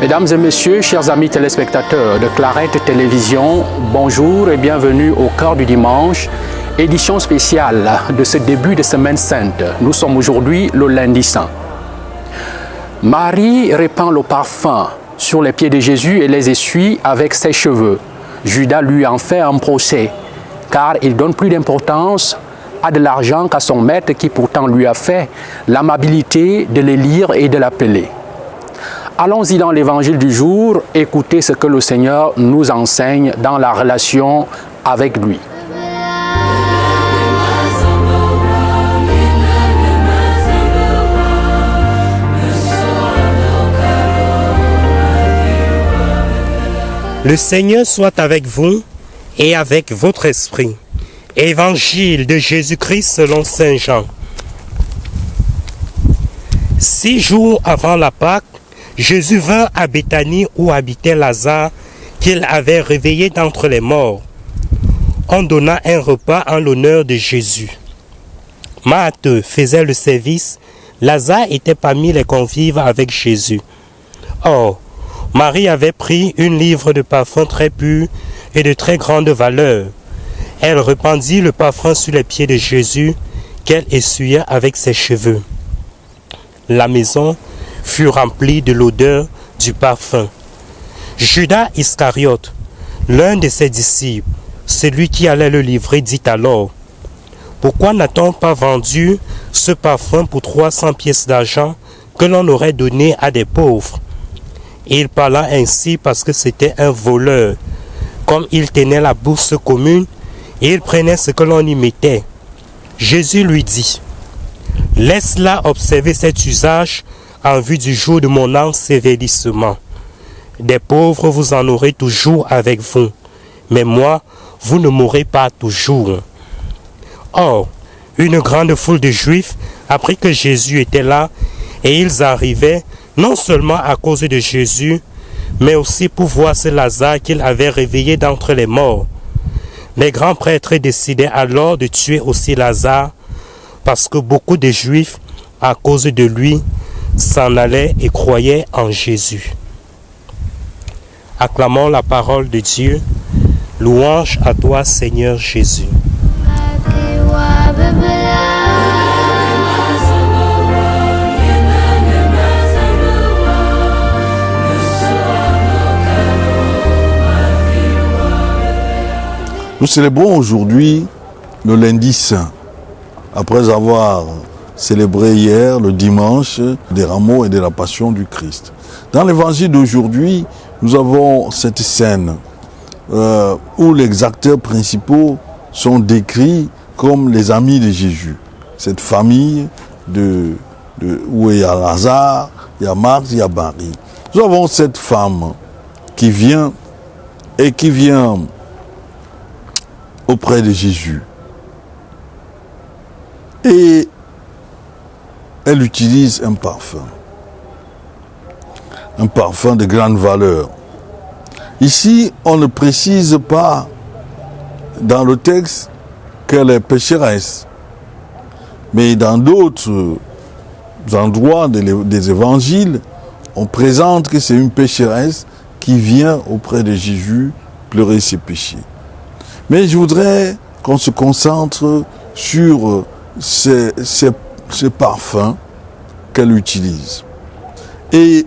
Mesdames et messieurs, chers amis téléspectateurs de Clarette Télévision, bonjour et bienvenue au Cœur du Dimanche, édition spéciale de ce début de Semaine Sainte. Nous sommes aujourd'hui le lundi saint. Marie répand le parfum sur les pieds de Jésus et les essuie avec ses cheveux. Judas lui en fait un procès, car il donne plus d'importance à de l'argent qu'à son maître qui pourtant lui a fait l'amabilité de les lire et de l'appeler. Allons-y dans l'évangile du jour, écoutez ce que le Seigneur nous enseigne dans la relation avec lui. Le Seigneur soit avec vous et avec votre esprit. Évangile de Jésus-Christ selon Saint Jean. 6 jours avant la Pâque, Jésus vint à Béthanie où habitait Lazare, qu'il avait réveillé d'entre les morts. On donna un repas en l'honneur de Jésus. Marthe faisait le service. Lazare était parmi les convives avec Jésus. Or, Marie avait pris une livre de parfum très pur et de très grande valeur. Elle répandit le parfum sur les pieds de Jésus qu'elle essuya avec ses cheveux. La maison fut remplie de l'odeur du parfum. Judas Iscariote, l'un de ses disciples, celui qui allait le livrer, dit alors: pourquoi n'a-t-on pas vendu ce parfum pour 300 pièces d'argent que l'on aurait donné à des pauvres? Et il parla ainsi parce que c'était un voleur. Comme il tenait la bourse commune, et il prenait ce que l'on y mettait. Jésus lui dit: laisse-la observer cet usage en vue du jour de mon ensevelissement. Des pauvres vous en aurez toujours avec vous, mais moi, vous ne m'aurez pas toujours. Or, une grande foule de Juifs apprit que Jésus était là, et ils arrivaient non seulement à cause de Jésus, mais aussi pour voir ce Lazare qu'il avait réveillé d'entre les morts. Les grands prêtres décidaient alors de tuer aussi Lazare, parce que beaucoup de Juifs, à cause de lui, s'en allaient et croyaient en Jésus. Acclamons la parole de Dieu. Louange à toi, Seigneur Jésus. Nous célébrons aujourd'hui le lundi saint, après avoir célébré hier le dimanche des rameaux et de la passion du Christ. Dans l'évangile d'aujourd'hui, nous avons cette scène où les acteurs principaux sont décrits comme les amis de Jésus. Cette famille où il y a Lazare, il y a Marthe, il y a Marie. Nous avons cette femme qui vient auprès de Jésus. Et elle utilise un parfum de grande valeur. Ici, on ne précise pas dans le texte qu'elle est pécheresse, mais dans d'autres endroits des évangiles, on présente que c'est une pécheresse qui vient auprès de Jésus pleurer ses péchés. Mais je voudrais qu'on se concentre sur ces parfums qu'elle utilise et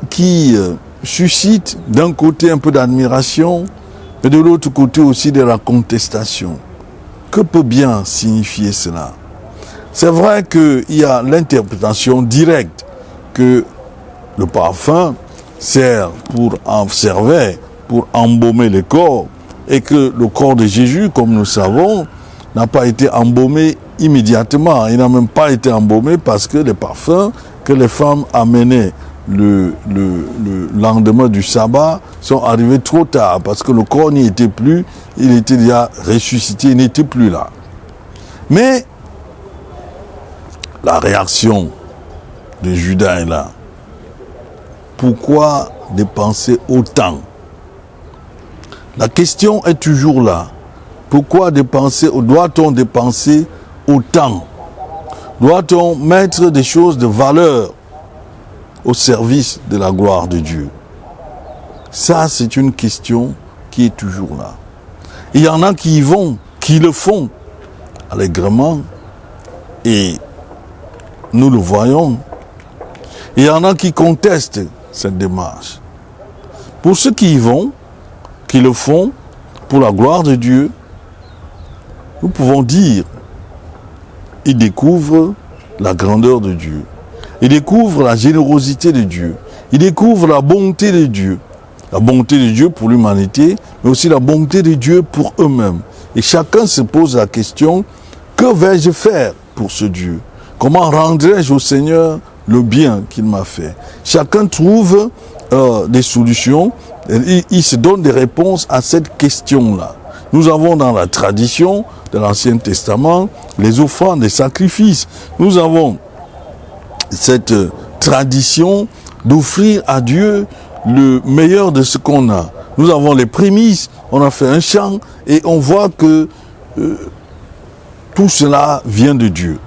qui suscitent d'un côté un peu d'admiration, mais de l'autre côté aussi de la contestation. Que peut bien signifier cela? C'est vrai qu'il y a l'interprétation directe que le parfum servait pour embaumer le corps, et que le corps de Jésus, comme nous savons, n'a pas été embaumé immédiatement. Il n'a même pas été embaumé parce que les parfums que les femmes amenaient le lendemain du sabbat sont arrivés trop tard, parce que le corps n'y était plus, il était déjà ressuscité, il n'était plus là. Mais la réaction de Judas est là. Pourquoi dépenser autant? La question est toujours là. Pourquoi dépenser, doit-on dépenser autant? Doit-on mettre des choses de valeur au service de la gloire de Dieu? Ça, c'est une question qui est toujours là. Il y en a qui y vont, qui le font allègrement, et nous le voyons. Il y en a qui contestent cette démarche. Pour ceux qui y vont, qui le font pour la gloire de Dieu, nous pouvons dire, ils découvrent la grandeur de Dieu. Ils découvrent la générosité de Dieu. Ils découvrent la bonté de Dieu. La bonté de Dieu pour l'humanité, mais aussi la bonté de Dieu pour eux-mêmes. Et chacun se pose la question, que vais-je faire pour ce Dieu? Comment rendrai-je au Seigneur le bien qu'il m'a fait? Chacun trouve des solutions, il se donne des réponses à cette question-là. Nous avons dans la tradition de l'Ancien Testament les offrandes, les sacrifices. Nous avons cette tradition d'offrir à Dieu le meilleur de ce qu'on a. Nous avons les prémices, on a fait un chant et on voit que tout cela vient de Dieu.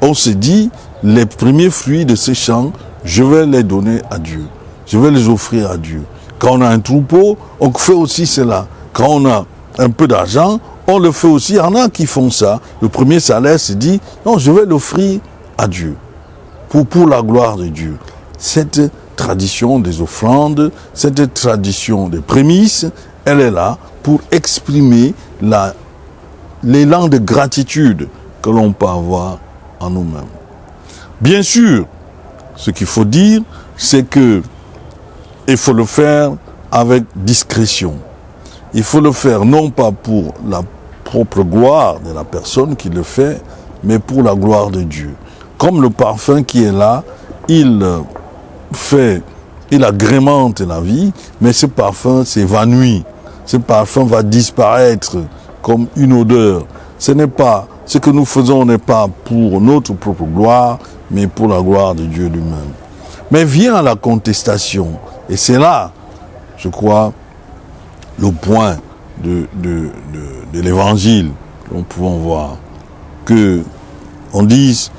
On se dit, les premiers fruits de ce chant, je vais les donner à Dieu. Je vais les offrir à Dieu. Quand on a un troupeau, on fait aussi cela. Quand on a un peu d'argent, on le fait aussi. Il y en a qui font ça. Le premier salaire se dit, non, je vais l'offrir à Dieu. Pour la gloire de Dieu. Cette tradition des offrandes, cette tradition des prémices, elle est là pour exprimer l'élan de gratitude que l'on peut avoir en nous-mêmes. Bien sûr, ce qu'il faut dire, c'est que il faut le faire avec discrétion. Il faut le faire non pas pour la propre gloire de la personne qui le fait, mais pour la gloire de Dieu. Comme le parfum qui est là, il agrémente la vie, mais ce parfum s'évanouit. Ce parfum va disparaître comme une odeur. Ce que nous faisons n'est pas pour notre propre gloire, mais pour la gloire de Dieu lui-même. Mais vient la contestation, et c'est là, je crois, le point de l'évangile que nous pouvons voir, que on dise,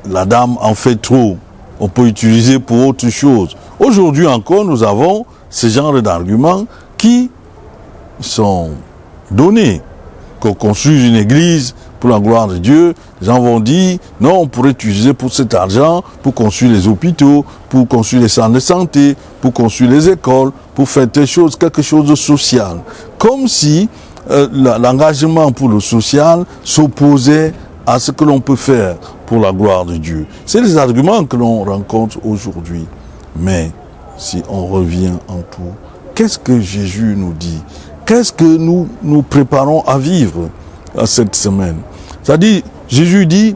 la dame en fait trop, on peut utiliser pour autre chose. Aujourd'hui encore, nous avons ce genre d'arguments qui sont donnés. Qu'on construise une église pour la gloire de Dieu, les gens vont dire, non, on pourrait utiliser pour cet argent, pour construire les hôpitaux, pour construire les centres de santé, pour construire les écoles, pour faire quelque chose de social. Comme si l'engagement pour le social s'opposait à ce que l'on peut faire pour la gloire de Dieu. C'est les arguments que l'on rencontre aujourd'hui. Mais si on revient en tout, qu'est-ce que Jésus nous dit? Qu'est-ce que nous nous préparons à vivre à cette semaine? C'est-à-dire, Jésus dit,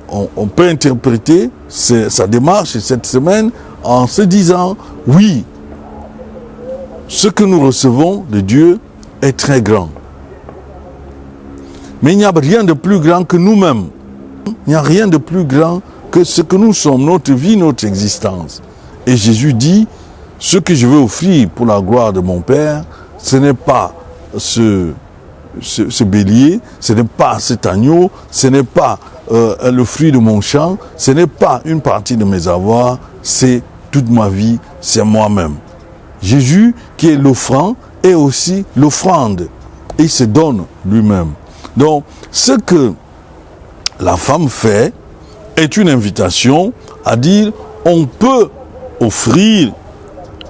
on peut interpréter sa démarche cette semaine en se disant, oui, ce que nous recevons de Dieu est très grand. Mais il n'y a rien de plus grand que nous-mêmes. Il n'y a rien de plus grand que ce que nous sommes, notre vie, notre existence. Et Jésus dit, ce que je veux offrir pour la gloire de mon Père, ce n'est pas ce bélier, ce n'est pas cet agneau, ce n'est pas le fruit de mon champ, ce n'est pas une partie de mes avoirs, c'est toute ma vie, c'est moi-même. Jésus, qui est l'offrant, est aussi l'offrande. Il se donne lui-même. Donc, ce que la femme fait est une invitation à dire, on peut offrir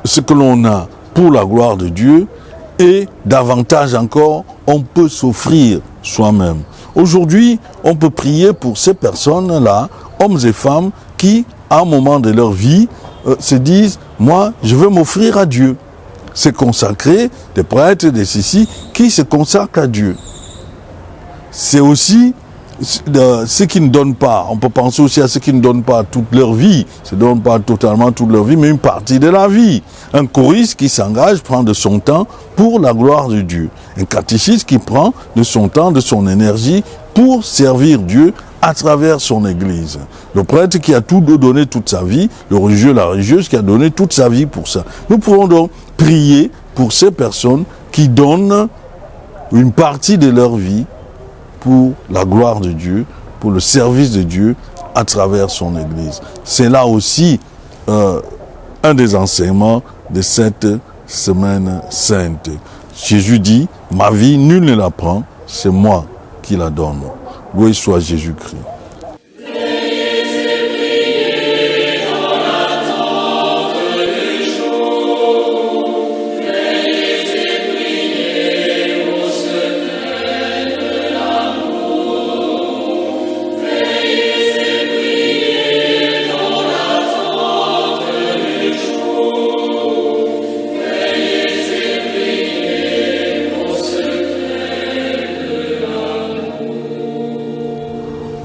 ce que l'on a pour la gloire de Dieu, et davantage encore, on peut s'offrir soi-même. Aujourd'hui, on peut prier pour ces personnes-là, hommes et femmes, qui, à un moment de leur vie, se disent, moi, je veux m'offrir à Dieu. C'est consacré, des prêtres, des ceci, qui se consacrent à Dieu. C'est aussi ceux qui ne donnent pas, on peut penser aussi à ceux qui ne donnent pas toute leur vie, ne donnent pas totalement toute leur vie, mais une partie de la vie. Un choriste qui s'engage prend de son temps pour la gloire de Dieu. Un catéchiste qui prend de son temps, de son énergie pour servir Dieu à travers son église. Le prêtre qui a tout donné toute sa vie, le religieux, la religieuse qui a donné toute sa vie pour ça. Nous pouvons donc prier pour ces personnes qui donnent une partie de leur vie pour la gloire de Dieu, pour le service de Dieu à travers son Église. C'est là aussi un des enseignements de cette semaine sainte. Jésus dit, ma vie, nul ne la prend, c'est moi qui la donne. Loué soit Jésus-Christ.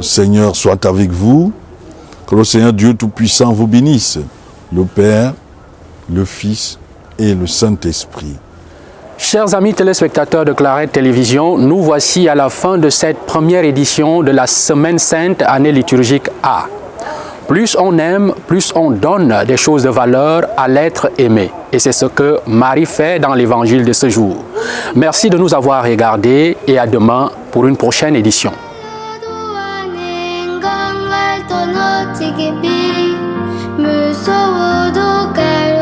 Le Seigneur soit avec vous, que le Seigneur Dieu Tout-Puissant vous bénisse, le Père, le Fils et le Saint-Esprit. Chers amis téléspectateurs de Claret Télévision, nous voici à la fin de cette première édition de la Semaine Sainte, année liturgique A. Plus on aime, plus on donne des choses de valeur à l'être aimé. Et c'est ce que Marie fait dans l'évangile de ce jour. Merci de nous avoir regardés et à demain pour une prochaine édition. 무서워도 갈